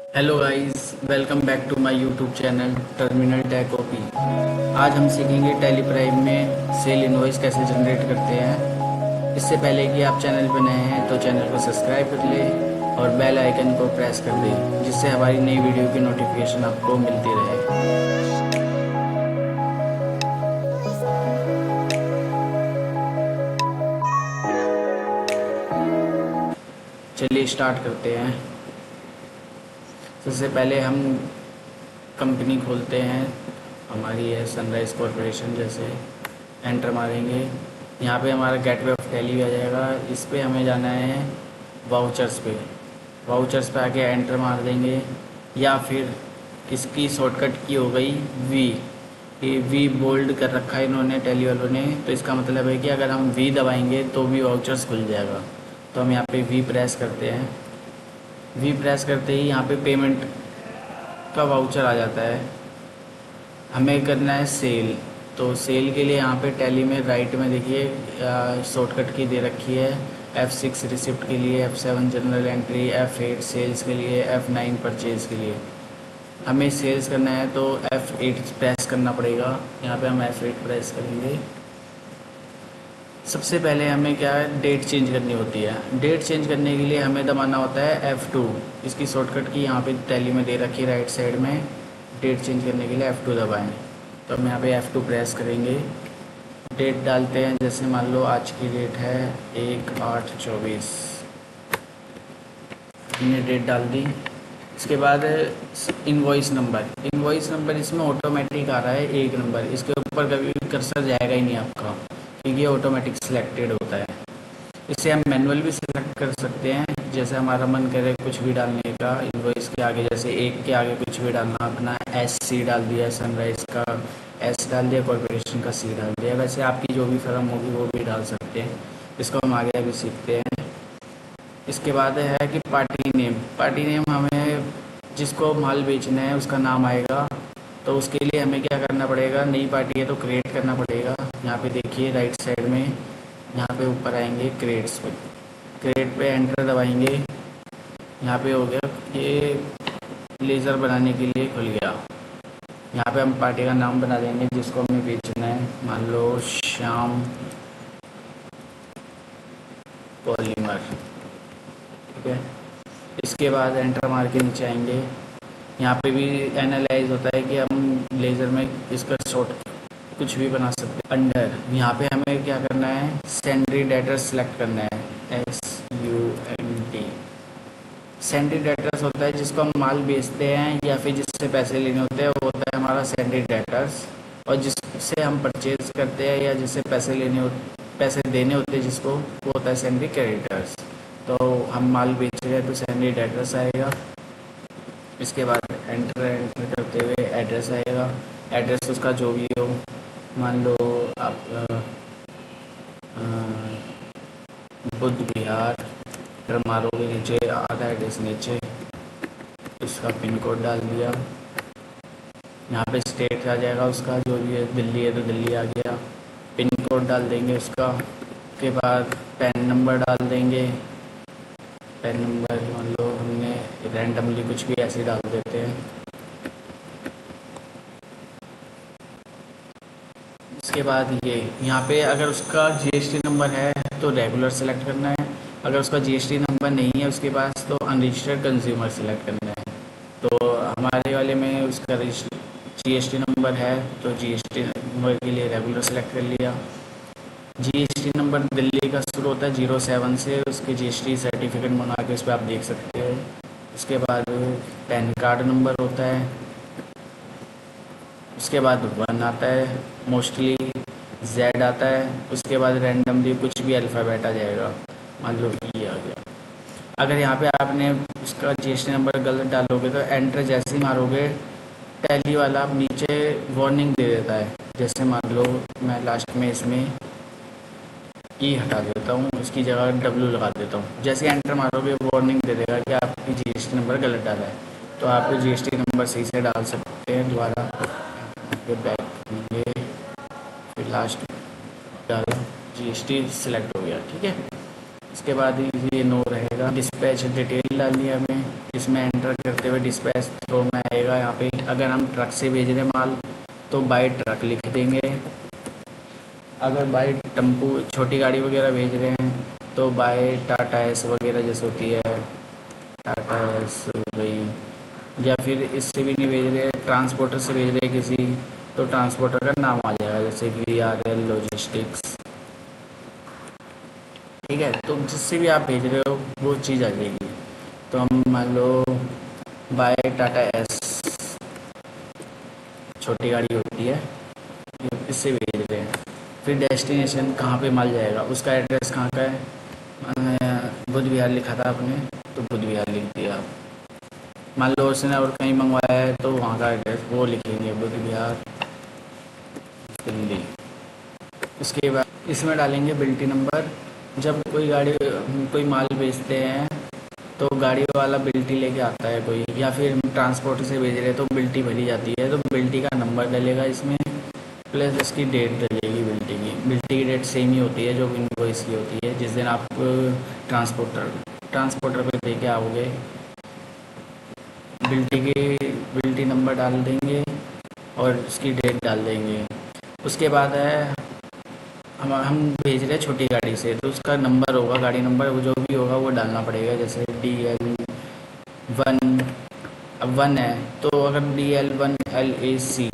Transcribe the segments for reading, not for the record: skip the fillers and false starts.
Hello guys, welcome back to my YouTube channel Terminal Tech OP. आज हम सीखेंगे Tally Prime में sale invoice कैसे जनरेट करते हैं। इससे पहले कि आप चैनल पर नए हैं तो चैनल को सब्सक्राइब कर लें और बेल आइकन को प्रेस कर दें, जिससे हमारी नई वीडियो की नोटिफिकेशन आपको मिलती रहे। चलिए स्टार्ट करते हैं। सबसे पहले हम कंपनी खोलते हैं, हमारी है सनराइज़ कॉरपोरेशन। जैसे एंटर मारेंगे, यहाँ पे हमारा गेटवे ऑफ टैली आ जाएगा। इस पे हमें जाना है वाउचर्स पे। वाउचर्स पे आके एंटर मार देंगे, या फिर इसकी शॉर्टकट की हो गई वी। ये वी बोल्ड कर रखा है इन्होंने, टैली वालों ने, तो इसका मतलब है कि अगर हम वी दबाएंगे तो भी वाउचर्स खुल जाएगा। तो हम यहाँ पे वी प्रेस करते हैं। वी प्रेस करते ही यहाँ पे पेमेंट का वाउचर आ जाता है। हमें करना है सेल। तो सेल के लिए यहाँ पे टैली में राइट में देखिए शॉर्टकट की दे रखी है। F6 रिसिप्ट के लिए, F7 general entry, F8 sales के लिए, F9 परचेज़ के लिए। हमें सेल्स करना है तो F8 प्रेस करना पड़ेगा। यहाँ पे हम F8 प्रेस करेंगे। सबसे पहले हमें क्या है, डेट चेंज करनी होती है। डेट चेंज करने के लिए हमें दबाना होता है F2। इसकी शॉर्टकट की यहाँ पे टैली में दे रखी है राइट साइड में। डेट चेंज करने के लिए F2 दबाएं। तो हम यहाँ पे F2 प्रेस करेंगे। डेट डालते हैं, जैसे मान लो आज की डेट है 1/8/24। हमने डेट डाल दी। इसके बाद इनवॉइस नंबर इसमें ऑटोमेटिक आ रहा है 1 नंबर। इसके ऊपर कभी कर्सर जाएगा ही नहीं आपका, क्योंकि ये ऑटोमेटिक सिलेक्टेड होता है। इसे हम मैनुअल भी सिलेक्ट कर सकते हैं, जैसे हमारा मन करे कुछ भी डालने का। इनवॉइस के आगे, जैसे 1 के आगे कुछ भी डालना, अपना SC डाल दिया, सनराइज़ का S डाल दिया, कॉरपोरेशन का C डाल दिया। वैसे आपकी जो भी फर्म होगी वो भी डाल सकते हैं। इसको हम आगे अभी सीखते हैं। इसके बाद है कि पार्टी नेम हमें जिसको माल बेचना है उसका नाम आएगा। तो उसके लिए हमें क्या करना पड़ेगा, नई पार्टी है तो क्रिएट करना पड़ेगा। यहाँ पे देखिए राइट साइड में, यहाँ पे ऊपर आएंगे क्रिएट्स पे। क्रिएट पे एंटर दबाएंगे। यहाँ पे हो गया, ये लेज़र बनाने के लिए खुल गया। यहाँ पे हम पार्टी का नाम बना देंगे जिसको हमें बेचना है, मान लो श्याम पॉलीमर। ठीक है। इसके बाद एंटर मार के नीचे आएंगे। यहाँ पे भी एनालाइज होता है कि हम लेज़र में इसका शॉर्ट कुछ भी बना सकते हैं। अंडर यहाँ पे हमें क्या करना है, सेंड्री डेटर्स सेलेक्ट करना है, SUND। सेंड्री डेटर्स होता है जिसको हम माल बेचते हैं या फिर जिससे पैसे लेने होते हैं, वो होता है हमारा सेंड्री डेटर्स। और जिससे हम परचेज करते हैं या जिससे पैसे देने होते हैं जिसको, वो होता है सेंड्री क्रेडिटर्स। तो हम माल बेच रहे हैं तो सेंड्री डेटर्स आएगा। इसके बाद एंटर करते हुए एड्रेस आएगा। एड्रेस उसका जो भी हो, मान लो आप बुद्ध विहार, मारोगे नीचे आधा एड्रेस नीचे, उसका पिन कोड डाल दिया। यहाँ पे स्टेट आ जाएगा उसका, जो भी है, दिल्ली है तो दिल्ली आ गया। पिन कोड डाल देंगे उसका। उसके बाद पैन नंबर डाल देंगे। पैन नंबर मान लो हमने रैंडमली कुछ भी ऐसे डाल देते हैं। इसके बाद ये यहाँ पे अगर उसका GST नंबर है तो रेगुलर सेलेक्ट करना है। अगर उसका GST नंबर नहीं है उसके पास तो अनरजिस्टर्ड कंज्यूमर सेलेक्ट करना है। तो हमारे वाले में उसका GST नंबर है तो GST नंबर के लिए रेगुलर सेलेक्ट कर लिया। GST नंबर दिल्ली का शुरू होता है 07 से, उसके GST सर्टिफिकेट मंगा के उस पर आप देख सकते हो। उसके बाद पैन कार्ड नंबर होता है। उसके बाद 1 आता है, मोस्टली Z आता है। उसके बाद रैंडमली कुछ भी अल्फ़ाबेट आ जाएगा, मान लो E आ गया। अगर यहाँ पे आपने उसका GST नंबर गलत डालोगे तो एंटर जैसे ही मारोगे, टैली वाला आप नीचे वार्निंग दे देता है। जैसे मान लो मैं लास्ट में इसमें E हटा देता हूँ, उसकी जगह W लगा देता हूँ। जैसे एंटर मारोगे वार्निंग दे देगा कि आपकी GST नंबर गलत डाला है। तो आप GST नंबर सही से डाल सकते हैं दोबारा। बैक करेंगे, फिर लास्ट डालें, GST सिलेक्ट हो गया। ठीक है। इसके बाद ये नो रहेगा। डिस्पैच डिटेल डालनी है हमें। इसमें एंटर करते हुए डिस्पैच थ्रो में आएगा। यहाँ पे अगर हम ट्रक से भेज रहे हैं माल तो बाय ट्रक लिख देंगे। अगर बाय टेम्पो छोटी गाड़ी वगैरह भेज रहे हैं तो बाय टाटा एस वगैरह जैसे होती है, टाटा एस भाई। या फिर इससे भी नहीं भेज रहे, ट्रांसपोर्टर से भेज रहे हैं किसी, तो ट्रांसपोर्टर का नाम आ जाएगा जैसे VRL लॉजिस्टिक्स। ठीक है, तो जिससे भी आप भेज रहे हो वो चीज़ आ जाएगी। तो हम मान लो बाय टाटा एस छोटी गाड़ी होती है, इससे भेज रहे हैं। फिर डेस्टिनेशन कहाँ पे माल जाएगा, उसका एड्रेस कहाँ का है, बुध विहार लिखा था आपने तो बुध विहार लिख दिया। मान लो उसने और कहीं मंगवाया है तो वहाँ का एड्रेस वो लिखेंगे, बुध विहार दिल्ली। उसके बाद इसमें डालेंगे बिल्टी नंबर। जब कोई माल बेचते हैं तो गाड़ी वाला बिल्टी लेके आता है कोई, या फिर हम ट्रांसपोर्ट से भेज रहे हैं तो बिल्टी भरी जाती है, तो बिल्टी का नंबर डलेगा इसमें, प्लस इसकी डेट डलेगी। बिल्टी की डेट सेम ही होती है जो इनवॉइस की होती है, जिस दिन आप ट्रांसपोर्टर पे दे के आओगे। बिल्टी नंबर डाल देंगे और उसकी डेट डाल देंगे। उसके बाद है हम भेज रहे हैं छोटी गाड़ी से, तो उसका नंबर होगा, गाड़ी नंबर जो भी होगा वो डालना पड़ेगा, जैसे DL1। अब 1 है तो अगर DL1LAC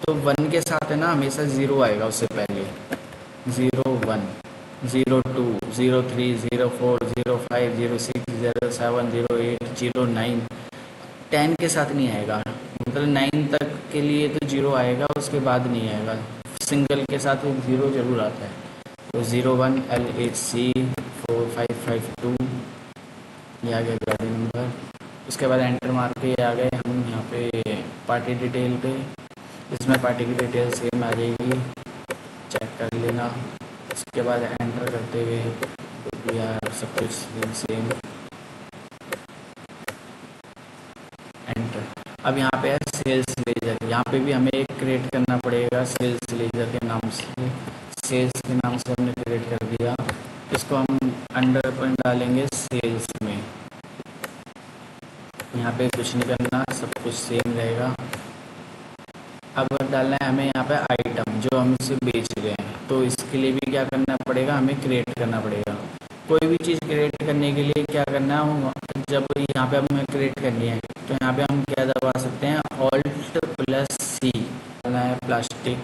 तो 1 के साथ है ना हमेशा 0 आएगा उससे पहले, 01, 02, 03, 04, 05, 06, 07, 08, 09, 10 के साथ नहीं आएगा। मतलब 9 तक के लिए तो 0 आएगा, उसके बाद नहीं आएगा। सिंगल के साथ एक 0 जरूर आता है। तो 01LHC 4552 ये आ गया गाड़ी नंबर। उसके बाद एंटर मार के आ गए हम यहाँ पे पार्टी डिटेल पे। इसमें पार्टी की डिटेल सेम आ जाएगी, चेक कर लेना। उसके बाद एंटर करते हुए यार सब कुछ सेम एंटर। अब यहाँ पे है सेल्स लेजर, यहाँ पे भी हमें एक क्रिएट करना पड़ेगा सेल्स लेजर के नाम से। सेल्स के नाम से हमने क्रिएट कर दिया, इसको हम अंडर पर डालेंगे सेल्स में। यहाँ पे कुछ नहीं करना, सब कुछ सेम रहेगा। अब डालना है हमें यहाँ पे आइटम जो हम इसे बेच रहे हैं, तो इसके लिए भी क्या करना पड़ेगा, हमें क्रिएट करना पड़ेगा। कोई भी चीज़ क्रिएट करने के लिए क्या करना है, जब यहाँ पे हमें क्रिएट करनी है तो यहाँ पे हम क्या दबा सकते हैं, Alt+C। डालना है प्लास्टिक,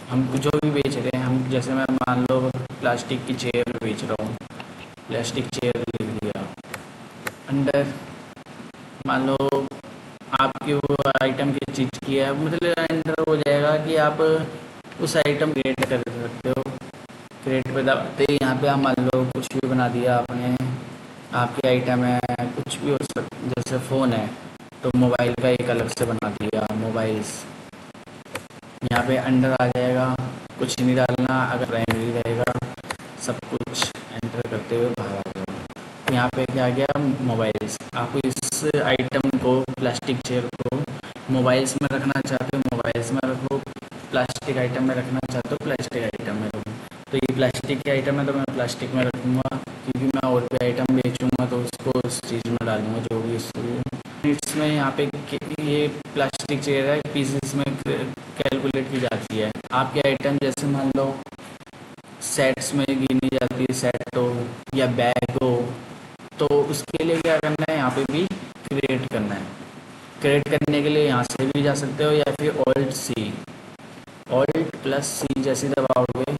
हम जो भी बेच रहे हैं, हम जैसे मैं मान लो प्लास्टिक की चेयर बेच रहा हूँ, प्लास्टिक चेयर लिख दिया। अंडर मान लो आपकी वो आइटम किस चीज़ की है, मतलब एंटर हो जाएगा कि आप उस आइटम क्रिएट कर सकते हो। क्रिएट पे दबाते ही यहाँ पे आप मान लो कुछ भी बना दिया आपने, आपकी आइटम है कुछ भी हो सकता, जैसे फ़ोन है तो मोबाइल का एक अलग से बना दिया, मोबाइल्स। यहाँ पे अंडर आ जाएगा, कुछ नहीं डालना, अगर प्राइमरी रहेगा सब कुछ एंटर करते हुए बाहर आ जाएगा। यहाँ पे क्या आ गया, मोबाइल्स। आप इस आइटम को, प्लास्टिक चेयर को मोबाइल्स में रखना चाहते हो मोबाइल्स में रखो, प्लास्टिक आइटम में रखना चाहते हो प्लास्टिक आइटम में रखो। तो ये प्लास्टिक की आइटम है तो मैं प्लास्टिक में रखूँगा, क्योंकि मैं और भी आइटम बेचूँगा तो उसको उस चीज़ में डालूँगा जो भी इसमें। यहाँ पे ये प्लास्टिक चेयर है, पीसेस में कैलकुलेट की जाती है। आपकी आइटम जैसे मान लो सेट्स में गिनी जाती है, सेट हो या बैग हो, तो उसके लिए क्या करना है, यहाँ पे भी क्रिएट करना है। क्रिएट करने के लिए यहाँ से भी जा सकते हो या फिर Alt+C जैसे दबाओगे,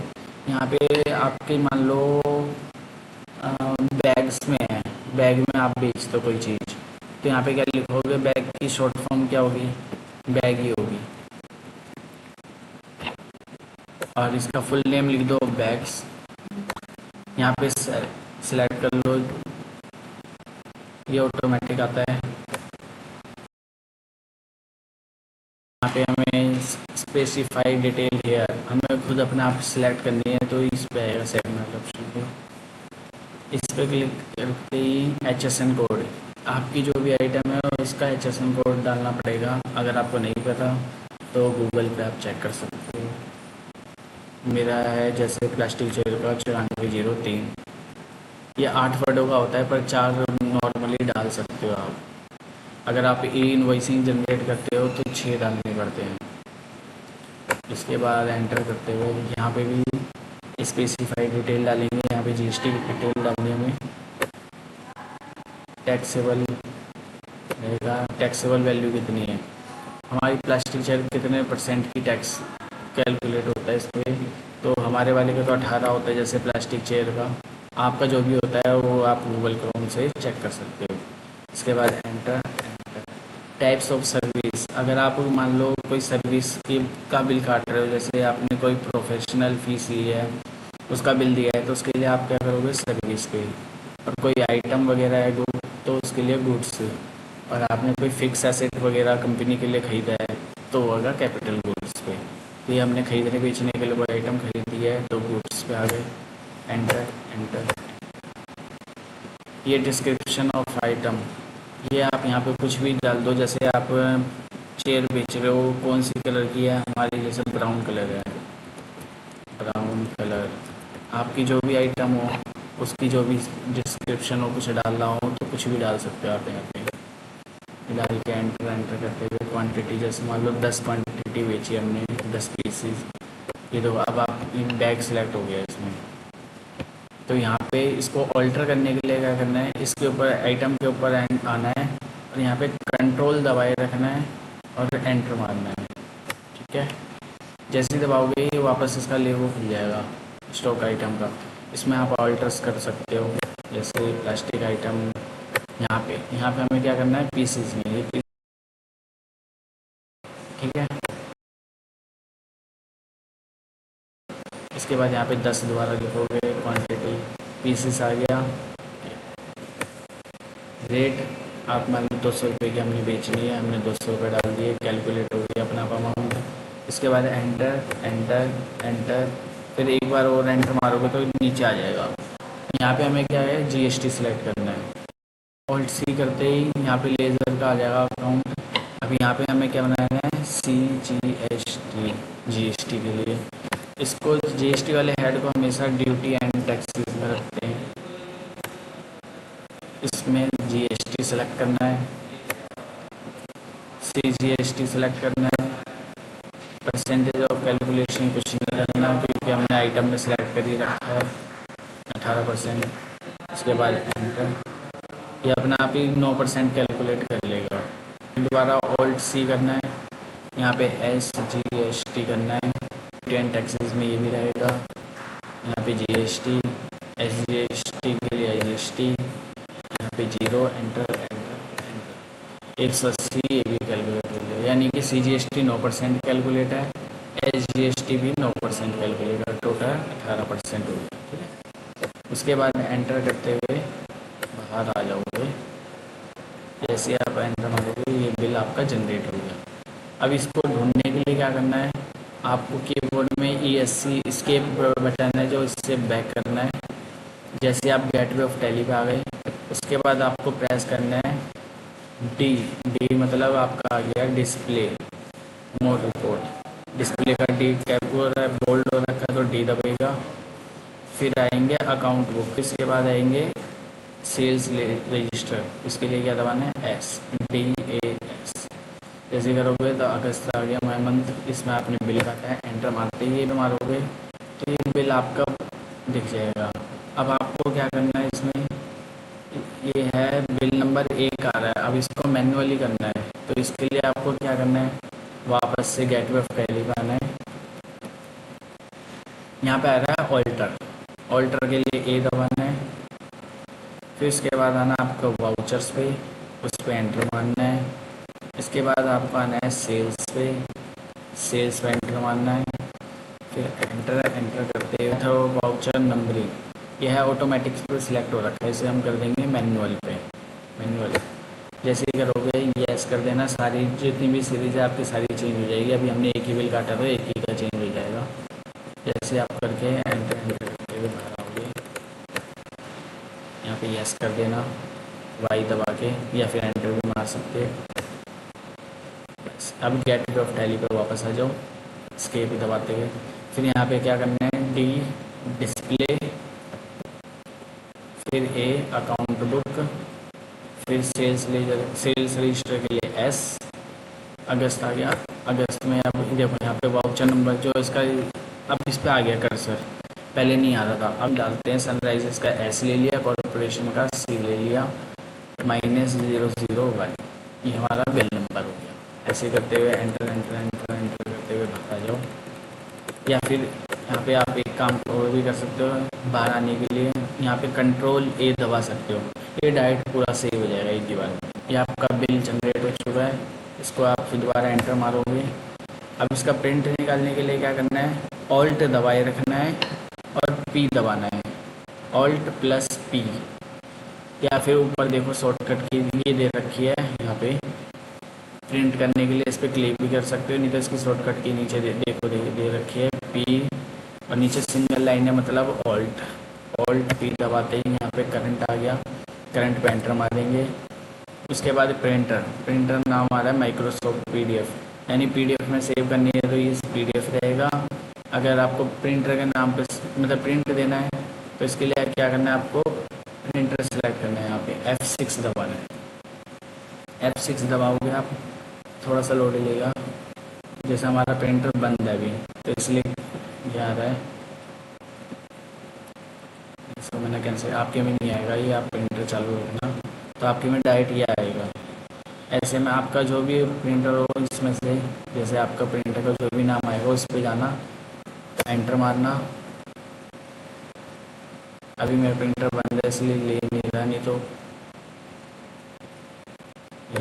यहाँ पे आपके मान लो बैग्स में है, बैग में आप बेचते हो कोई चीज़, तो यहाँ पे क्या लिखोगे, बैग की शॉर्ट फॉर्म क्या होगी, बैग ही होगी। और इसका फुल नेम लिख दो बैग्स। यहाँ पे सिलेक्ट कर लो, ये ऑटोमेटिक आता है। यहाँ पे हमें स्पेसिफाई डिटेल हेयर हमें खुद अपने आप सिलेक्ट करनी है, तो इस पे आएगा सेगमेंट ऑप्शन पे, इस पे क्लिक करके ही HSN कोड, आपकी जो भी आइटम है उसका HSN कोड डालना पड़ेगा। अगर आपको नहीं पता तो गूगल पे आप चेक कर सकते हो। मेरा है जैसे प्लास्टिक चेयर का 9403, ये 8 वर्डों का होता है पर 4 नॉर्मली डाल सकते हो आप। अगर आप ई इनवॉइसिंग जनरेट करते हो तो 6 डालने पड़ते हैं। इसके बाद एंटर करते हुए यहाँ पे भी स्पेसिफाइड डिटेल डालेंगे, यहाँ पे जीएसटी की डिटेल डालनी हमें, टैक्सेबल रहेगा, टैक्सेबल वैल्यू कितनी है, हमारी प्लास्टिक चेयर कितने % की टैक्स कैलकुलेट होता है इस पर। तो हमारे वाले का तो 18 होता है जैसे प्लास्टिक चेयर का, आपका जो भी होता है वो आप गूगल क्रोम से चेक कर सकते हो। इसके बाद एंटर। टाइप्स ऑफ सर्विस, अगर आप मान लो कोई सर्विस की का बिल काट रहे हो, जैसे आपने कोई प्रोफेशनल फीस ली है उसका बिल दिया है, तो उसके लिए आप क्या करोगे सर्विस पे, और कोई आइटम वगैरह है गुड तो उसके लिए गुड्स, और आपने कोई फिक्स एसेट वगैरह कंपनी के लिए ख़रीदा है तो होगा कैपिटल गुड्स पे। तो ये हमने खरीदने बेचने के लिए कोई आइटम खरीदी है तो गुड्स पे आ गए, एंटर एंटर। ये डिस्क्रिप्शन ऑफ आइटम, ये आप यहाँ पे कुछ भी डाल दो, जैसे आप चेयर बेच रहे हो कौन सी कलर की है, हमारी जैसे ब्राउन कलर है, ब्राउन कलर। आपकी जो भी आइटम हो उसकी जो भी डिस्क्रिप्शन हो, कुछ डालना हो तो कुछ भी डाल सकते हो आप यहाँ पे। डाल के एंटर एंटर करते हुए क्वांटिटी, जैसे मान लो 10 क्वांटिटी बेची हमने, 10 पीसीस, ये तो अब आप बैग सिलेक्ट हो गया इसमें। तो यहाँ पे इसको ऑल्टर करने के लिए क्या करना है, इसके ऊपर आइटम के ऊपर आना है और यहाँ पे कंट्रोल दबाए रखना है और एंटर मारना है, ठीक है। जैसे ही दबाओगे ये वापस इसका लेवल खुल जाएगा स्टॉक आइटम का। इसमें आप ऑल्टर्स कर सकते हो, जैसे प्लास्टिक आइटम, यहाँ पे हमें क्या करना है पीसेस में, ये ठीक है। इसके बाद यहाँ पे 10 दोबारा लिखोगे, क्वांटिटी पीसेस आ गया। रेट आप मान लो 200 रुपये की हमने बेचनी है, हमने 200 रुपये डाल दिए, कैलकुलेट हो गया अपना अमाउंट। इसके बाद एंटर एंटर एंटर, फिर एक बार और एंटर मारोगे तो नीचे आ जाएगा। यहाँ पे हमें क्या है जीएसटी सिलेक्ट करना है, ऑल्ट सी करते ही यहाँ पे लेज़र का आ जाएगा अकाउंट। अभी यहाँ पे हमें क्या बनाना है CGST, जीएसटी के लिए। इसको जीएसटी वाले हेड को हमेशा ड्यूटी एंड टैक्सेस में रखते हैं, इसमें जीएसटी सेलेक्ट करना है, CGST सेलेक्ट करना है, परसेंटेज ऑफ कैलकुलेशन कुछ नहीं करना क्योंकि हमने आइटम में सेलेक्ट कर ही रखा है 18%। इसके बाद एंटर, ये अपना आप ही 9% कैलकुलेट कर लेगा। दोबारा ऑल्ट सी करना है, यहाँ पे SGST करना है, ड्यूटी एंड टैक्सेस में ये भी रहेगा, यहाँ पे GST, SGST के लिए GST, यहाँ पे 0, एंटर एंटर एंटर। 180 ये भी कैलकुलेट कर लिया, यानी कि CGST 9% कैलकुलेट है, SGST भी 9% कैलकुलेट है, टोटल 18% हो गया, ठीक है। उसके बाद एंटर करते हुए बाहर आ जाओगे, जैसे आप एंटर मारोगे ये बिल आपका जनरेट हो गया। अब इसको ढूंढने के लिए क्या करना है, आपको कीबोर्ड में ESC एस्केप बटन है जो इससे बैक करना है। जैसे आप गेटवे ऑफ टैली पे आ गए, उसके बाद आपको प्रेस करना है डी मतलब आपका आ गया डिस्प्ले मोर रिपोर्ट, डिस्प्ले का डी कैप हो रहा है, बोल्ड हो रखा है तो डी दबेगा। फिर आएंगे अकाउंट बुक, इसके बाद आएंगे सेल्स रजिस्टर, इसके लिए क्या दबाना है SDAS। जैसे करोगे तो अगस्त आ गया मई मंथ, इसमें आपने बिल काटा है, एंटर मारते ही ये मारोगे तो ये बिल आपका दिख जाएगा। अब आपको क्या करना है, इसमें ये है बिल नंबर 1 आ रहा है, अब इसको मैन्युअली करना है। तो इसके लिए आपको क्या करना है, वापस से गेटवे ऑफ टैली पे आना है, यहाँ पे आ रहा है ऑल्टर, ऑल्टर के लिए ए दबाना है। फिर इसके बाद आना आपको वाउचर्स पे, उस पर एंटर मारना है। इसके बाद आपको आना है सेल्स पे, सेल्स पे एंटर मारना है। फिर एंटर एंटर करते हुए तो वाउचर नंबरिंग, यह है ऑटोमेटिक पे सिलेक्ट हो रखा है, इसे हम कर देंगे मैनुअल पे, मैनुअल। जैसे ही करोगे यस कर देना, सारी जितनी भी सीरीज है आपकी सारी चेंज हो जाएगी। अभी हमने एक ही बिल काटा तो एक ही का चेंज हो जाएगा। जैसे आप करके एंटर एंटर करते हुए बाहर आओगे, यहाँ पे यस कर देना वाई दबा के, या फिर एंटर भी मार सकते हैं। बस अब गेटवे ऑफ टैली पर वापस आ जाओ, स्केप भी दबाते हुए। फिर यहाँ पे क्या करना है डी डिस्प्ले, फिर ए अकाउंट बुक, फिर सेल्स रजिस्टर के लिए एस, अगस्त आ गया। अगस्त में अब देखो यहाँ पे वाउचर नंबर जो इसका, अब इस पर आ गया कर्सर, पहले नहीं आ रहा था। अब डालते हैं सनराइज़र्स का एस ले लिया, कॉरपोरेशन का सी ले लिया, -001, ये हमारा बिल नंबर हो गया। ऐसे करते हुए एंटर एंटर एंटर एंटर करते हुए बाहर आ जाओ। या फिर यहाँ पे आप एक काम और भी कर सकते हो, बाहर आने के लिए यहाँ पे Ctrl+A दबा सकते हो, ये डायरेक्ट पूरा सेव हो जाएगा एक ही बार में। ये आपका बिल जनरेट हो चुका है, इसको आप फिर दोबारा एंटर मारोगे। अब इसका प्रिंट निकालने के लिए क्या करना है, ऑल्ट दबाए रखना है और पी दबाना है, Alt+P। या फिर ऊपर देखो शॉर्टकट की ये दे रखी है यहाँ पे, प्रिंट करने के लिए इस पर क्लिक भी कर सकते हो, नहीं तो इसकी शॉर्टकट के नीचे देखो दे रखी है पी, और नीचे सिंगल लाइन है मतलब ऑल्ट पी दबाते ही यहाँ पे करंट आ गया, करंट पे एंटर मारेंगे। उसके बाद प्रिंटर नाम आ रहा है माइक्रोसॉफ्ट PDF, यानी PDF में सेव करनी है तो ये PDF रहेगा। अगर आपको प्रिंटर के नाम पे मतलब प्रिंट देना है तो इसके लिए क्या करना है, आपको प्रिंटर सेलेक्ट करना है, यहाँ पे F6 दबाना है। F6 दबाओगे आप, थोड़ा सा लोड लेगा, जैसे हमारा प्रिंटर बंद है अभी तो इसलिए ये आ रहा है, इसको मैंने कैंसिल, आपके में नहीं आएगा ये, आप प्रिंटर चालू रखना तो आपके में डायरेक्ट ये आएगा। ऐसे में आपका जो भी प्रिंटर हो इसमें से, जैसे आपका प्रिंटर का जो भी नाम आएगा उस पर जाना, एंटर मारना। अभी मेरा प्रिंटर बंद है इसलिए ले नहीं रहा, नहीं तो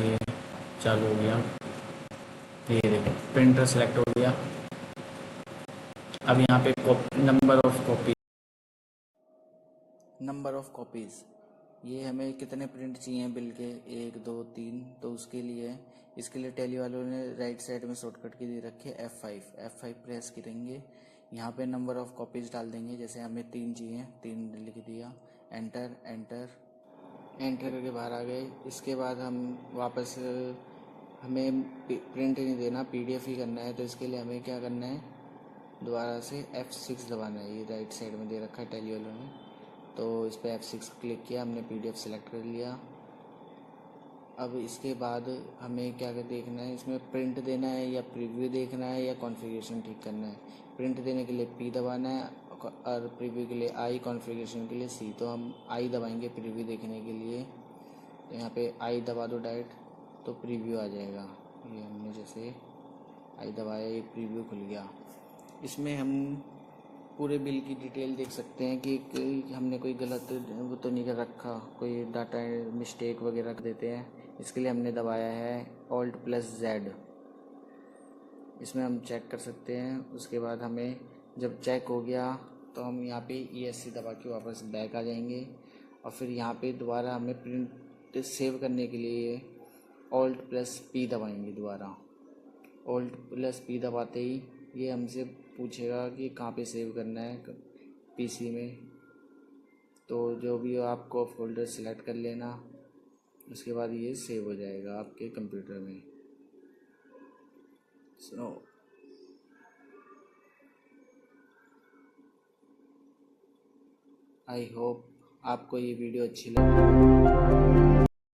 ये चालू हो गया। ये देखो प्रिंटर सेलेक्ट हो गया। अब यहाँ पे नंबर ऑफ कॉपीज़, ये हमें कितने प्रिंट चाहिए बिल के, 1 2 3, तो उसके लिए इसके लिए टैली वालों ने राइट साइड में शॉर्टकट की दे रखी है F5 प्रेस करेंगे, यहाँ पे नंबर ऑफ़ कॉपीज़ डाल देंगे, जैसे हमें 3 चाहिए, 3 लिख दिया, एंटर करके बाहर आ गए। इसके बाद हम वापस, हमें प्रिंट नहीं देना, PDF ही करना है, तो इसके लिए हमें क्या करना है, दोबारा से F6 दबाना है, ये राइट साइड में दे रखा है टैली वालों ने, तो इस पर F6 क्लिक किया, हमने PDF सेलेक्ट कर लिया। अब इसके बाद हमें क्या देखना है, इसमें प्रिंट देना है या प्रीव्यू देखना है या कॉन्फ़िगरेशन ठीक करना है। प्रिंट देने के लिए P दबाना है और प्रीव्यू के लिए I, कॉन्फ़िगरेशन के लिए C। तो हम I दबाएंगे प्रीव्यू देखने के लिए, तो यहाँ पे I दबा दो डायरेक्ट, तो प्रीव्यू आ जाएगा। ये हमने जैसे I दबाया, ये प्रीव्यू खुल गया। इसमें हम पूरे बिल की डिटेल देख सकते हैं कि हमने कोई गलत वो तो नहीं कर रखा, कोई डाटा मिस्टेक वगैरह कर देते हैं, इसके लिए हमने दबाया है Alt+Z। इसमें हम चेक कर सकते हैं। उसके बाद हमें जब चेक हो गया तो हम यहाँ पे ESC दबा के वापस बैक आ जाएंगे, और फिर यहाँ पे दोबारा हमें प्रिंट सेव करने के लिए Alt+P दबाएंगे दोबारा। Alt+P दबाते ही ये हमसे पूछेगा कि कहाँ पे सेव करना है PC में, तो जो भी हो आपको फोल्डर सेलेक्ट कर लेना, उसके बाद ये सेव हो जाएगा आपके कंप्यूटर में। आई होप आपको ये वीडियो अच्छी लगी।